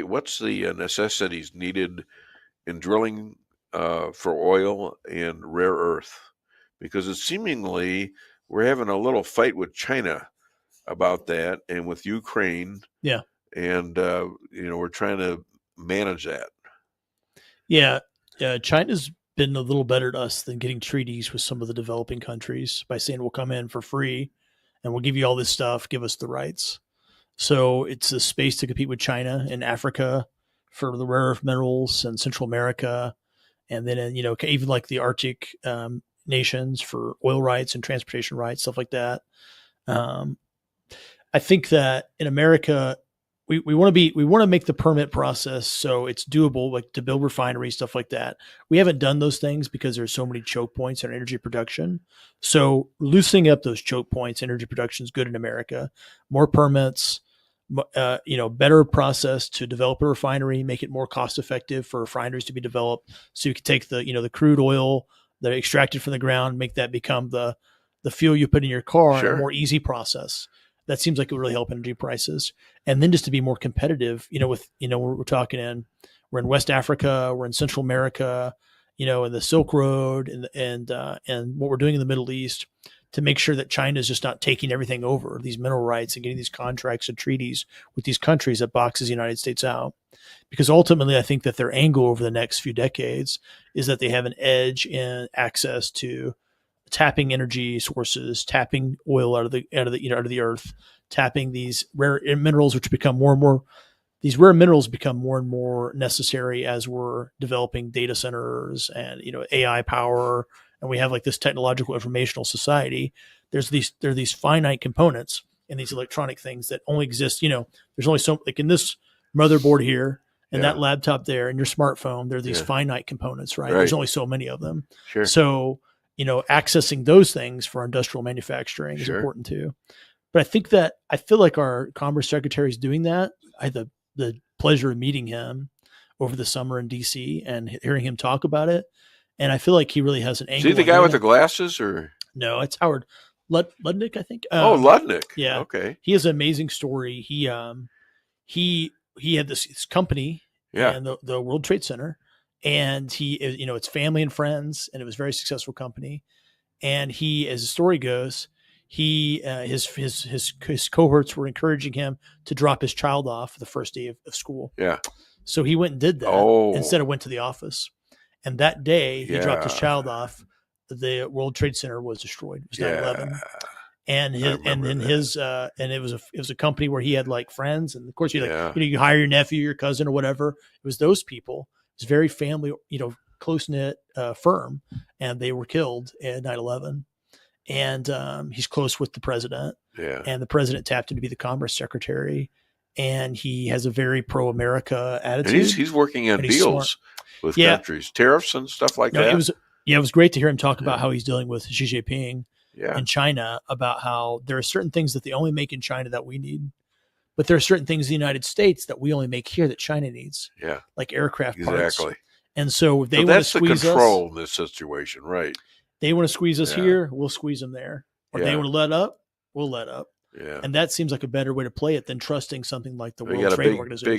What's the necessities needed in drilling for oil and rare earth? Because it's seemingly we're having a little fight with China about that, and with Ukraine, Yeah. and we're trying to manage that. Yeah. China's been a little better to us than getting treaties with some of the developing countries by saying we'll come in for free and we'll give you all this stuff, give us the rights. So it's a space to compete with China and Africa for the rare earth minerals, and Central America, and then even like the Arctic nations for oil rights and transportation rights, stuff like that. Um, I think that in America, we want to make the permit process so it's doable, like to build refineries, stuff like that. We haven't done those things because there's so many choke points in energy production. So loosening up those choke points, energy production is good in America. More permits, better process to develop a refinery, make it more cost effective for refineries to be developed. So you can take the crude oil that are extracted from the ground, make that become the fuel you put in your car, Sure. a more easy process. That seems like it would really help energy prices. And then just to be more competitive, we're in West Africa, we're in Central America, in the Silk Road, and what we're doing in the Middle East, to make sure that China is just not taking everything over, these mineral rights, and getting these contracts and treaties with these countries that boxes the United States out. Because ultimately, I think that their angle over the next few decades is that they have an edge in access to tapping energy sources, tapping oil out of the earth, tapping these rare minerals, which become more and more. These rare minerals become more and more necessary as we're developing data centers and AI power, and we have like this technological informational society. There are these finite components in these electronic things that only exist. There's only so, like in this motherboard here and that laptop there and your smartphone. There are these finite components, right? There's only so many of them. Sure. So accessing those things for industrial manufacturing is important too. But I feel like our Commerce Secretary is doing that. I had the pleasure of meeting him over the summer in DC and hearing him talk about it. And I feel like he really has an angle. Is he the guy with the glasses, or? No, it's Howard Lutnick, I think. Lutnick. Yeah. Okay. He has an amazing story. He had this company in the World Trade Center, and it's family and friends, and it was a very successful company. And he, as the story goes, his cohorts were encouraging him to drop his child off the first day of school. Yeah. So he went and did that instead of went to the office. And that day he dropped his child off. The World Trade Center was destroyed. It was 9/11. And it was a company where he had like friends, and of course you hire your nephew, your cousin, or whatever. It was those people. It was very family, close knit firm, and they were killed at 9/11. And he's close with the president. Yeah. And the president tapped him to be the Commerce Secretary, and he has a very pro-America attitude. And he's working on deals with countries, tariffs and stuff like that. It was great to hear him talk about how he's dealing with Xi Jinping in China, about how there are certain things that they only make in China that we need, but there are certain things in the United States that we only make here that China needs. Yeah. Like aircraft parts. Exactly. And so if they want to squeeze us. That's the control in this situation, right? They want to squeeze us here, we'll squeeze them there. Or they want to let up, we'll let up. Yeah. And that seems like a better way to play it than trusting something like the World Trade Organization.